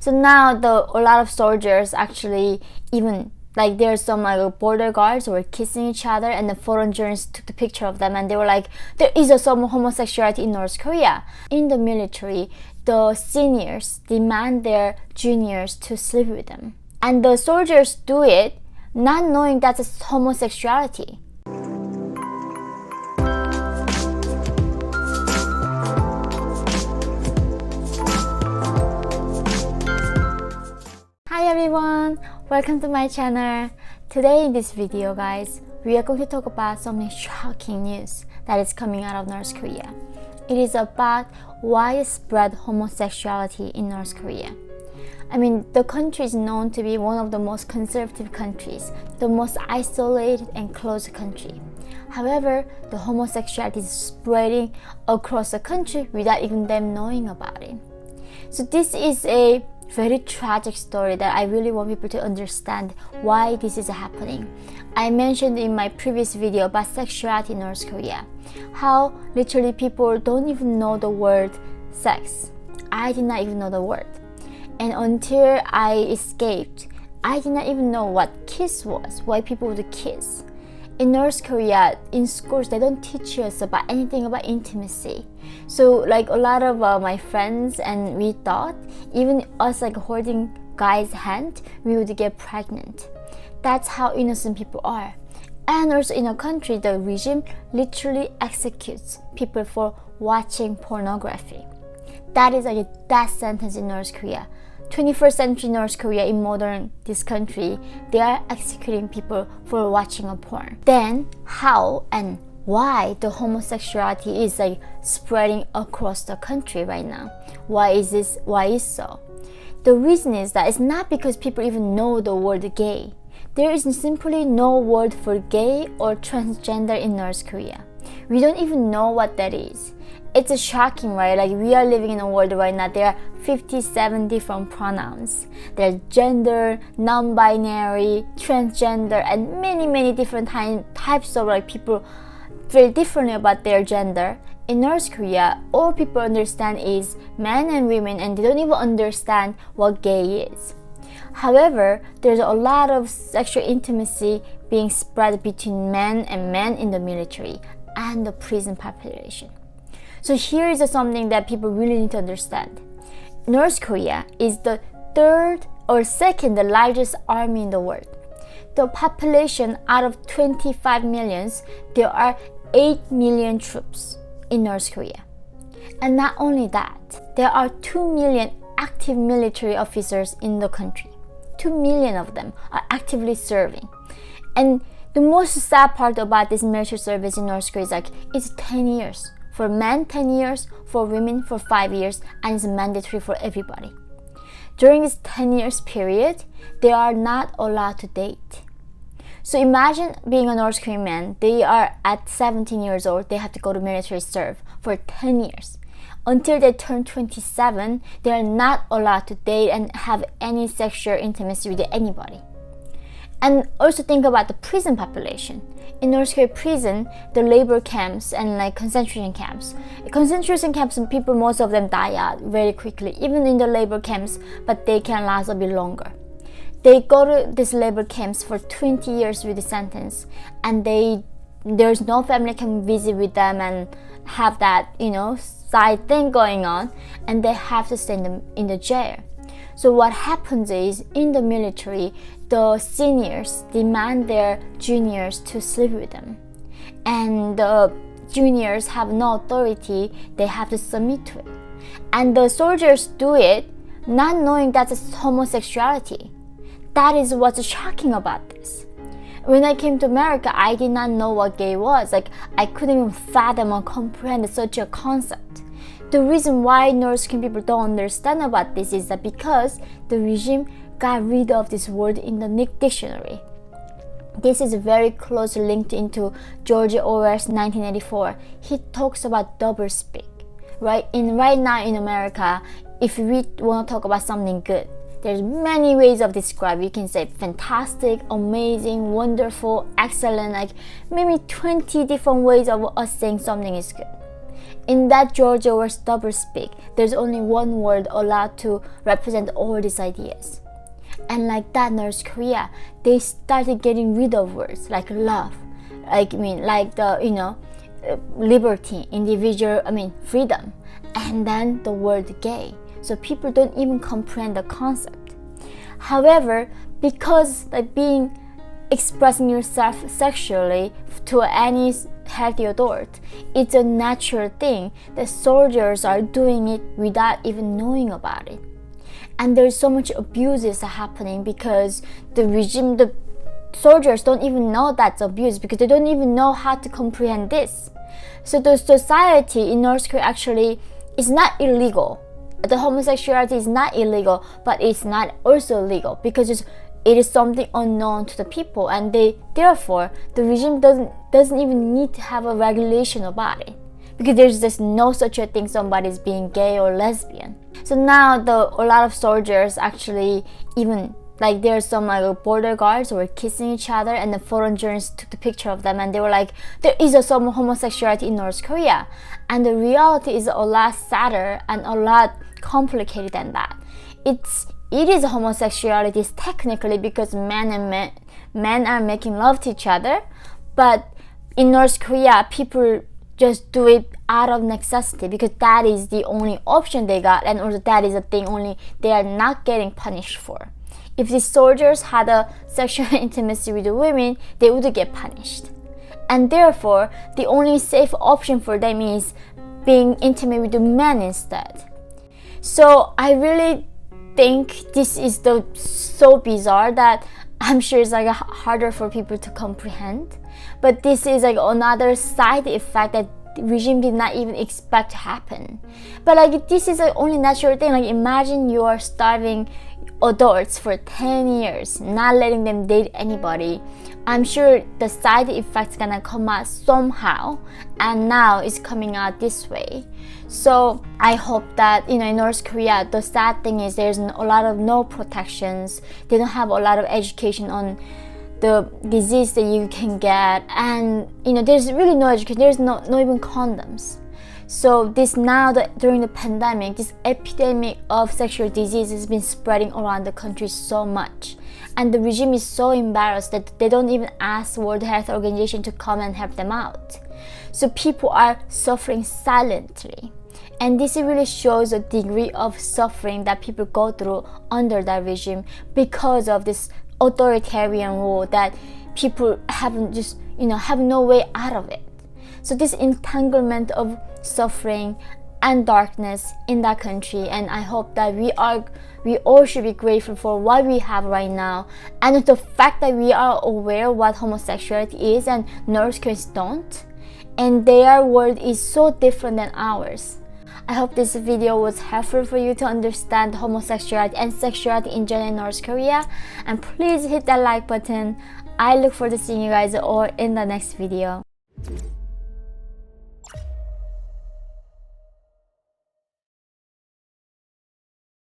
So now a lot of soldiers actually, even like there's some like border guards who were kissing each other, and the foreign journalists took the picture of them, and they were like, there is some homosexuality in North Korea. In the military, the seniors demand their juniors to sleep with them, and the soldiers do it not knowing that's homosexuality. Hi everyone, welcome to my channel. Today in this video, guys, we are going to talk about something shocking news that is coming out of North Korea. It is about widespread homosexuality in North Korea. I mean, the country is known to be one of the most conservative countries, the most isolated and closed country. However, the homosexuality is spreading across the country without even them knowing about it. So this is a very tragic story that I really want people to understand why this is happening. I mentioned in my previous video about sexuality in North Korea, how literally people don't even know the word sex. I did not even know the word. And until I escaped, I did not even know what kiss was, why people would kiss. In North Korea, in schools, they don't teach us about anything about intimacy. So like a lot of my friends and we thought, even us like holding guy's hand, we would get pregnant. That's how innocent people are. And also in a country, the regime literally executes people for watching pornography. That is like a death sentence in North Korea. 21st century North Korea, in modern this country, they are executing people for watching a porn. Then how and why the homosexuality is like spreading across the country right now? Why is this? Why is so? The reason is that it's not because people even know the word gay. There is simply no word for gay or transgender in North Korea. We don't even know what that is. It's shocking, right? Like, we are living in a world right now. There are 57 different pronouns. There's gender, non-binary, transgender, and many different types of like people feel differently about their gender. In North Korea, all people understand is men and women, and they don't even understand what gay is. However, there's a lot of sexual intimacy being spread between men and men in the military and the prison population. So here is something that people really need to understand. North Korea is the third or second largest army in the world. The population out of 25 millions, there are 8 million troops in North Korea. And not only that, there are 2 million active military officers in the country. 2 million of them are actively serving. And the most sad part about this military service in North Korea is like, it's 10 years. For men, 10 years, for women, for 5 years, and it's mandatory for everybody. During this 10 years period, they are not allowed to date. So imagine being a North Korean man. They are at 17 years old, they have to go to military serve for 10 years. Until they turn 27, they are not allowed to date and have any sexual intimacy with anybody. And also think about the prison population. In North Korea prison, the labor camps and like concentration camps. Concentration camps, people, most of them die out very quickly, even in the labor camps, but they can last a bit longer. They go to these labor camps for 20 years with the sentence, and there's no family can visit with them and have that, side thing going on, and they have to stay in the jail. So what happens is, in the military, the seniors demand their juniors to sleep with them. And the juniors have no authority, they have to submit to it. And the soldiers do it not knowing that's homosexuality. That is what's shocking about this. When I came to America, I did not know what gay was. Like, I couldn't even fathom or comprehend such a concept. The reason why North Korean people don't understand about this is that because the regime got rid of this word in the dictionary. This is very closely linked into George Orwell's 1984. He talks about doublespeak, right? Right now in America, if we want to talk about something good, there's many ways of describing. You can say fantastic, amazing, wonderful, excellent, like maybe 20 different ways of us saying something is good. in that Georgia where doublespeak, there's only one word allowed to represent all these ideas. And like that, North Korea, they started getting rid of words like love, like the liberty, freedom, and then the word gay. So people don't even comprehend the concept. However, because expressing yourself sexually to any healthy adult, it's a natural thing that soldiers are doing it without even knowing about it. And there's so much abuses happening because the soldiers don't even know that's abuse, because they don't even know how to comprehend this. So the society in North Korea actually is not illegal. The homosexuality is not illegal, but it's not also legal because it is something unknown to the people, and therefore the regime doesn't even need to have a regulation about it, because there's just no such a thing somebody's being gay or lesbian. So now a lot of soldiers actually, even there's some border guards who were kissing each other, and the foreign journalists took the picture of them, and they were like, there is some homosexuality in North Korea. And the reality is a lot sadder and a lot complicated than that. It is homosexuality technically because men are making love to each other, but in North Korea people just do it out of necessity because that is the only option they got, and also that is the thing only they are not getting punished for. If the soldiers had a sexual intimacy with the women, they would get punished. And therefore, the only safe option for them is being intimate with the men instead. So I really think this is so bizarre that I'm sure it's harder for people to comprehend. But this is another side effect that the regime did not even expect to happen. But this is the only natural thing. Imagine you are starving adults for 10 years, not letting them date anybody. I'm sure the side effects gonna come out somehow, and now it's coming out this way. So I hope that in North Korea, the sad thing is there's a lot of no protections. They don't have a lot of education on the disease that you can get, and there's really no education. There's no even condoms. So during the pandemic, this epidemic of sexual disease has been spreading around the country so much, and the regime is so embarrassed that they don't even ask World Health Organization to come and help them out. So people are suffering silently, and this really shows a degree of suffering that people go through under that regime because of this authoritarian rule that people have no way out of it. So this entanglement of suffering and darkness in that country, and I hope that we all should be grateful for what we have right now, and the fact that we are aware what homosexuality is and North Koreans don't, and their world is so different than ours. I hope this video was helpful for you to understand homosexuality and sexuality in general in North Korea, and please hit that like button. I look forward to seeing you guys all in the next video.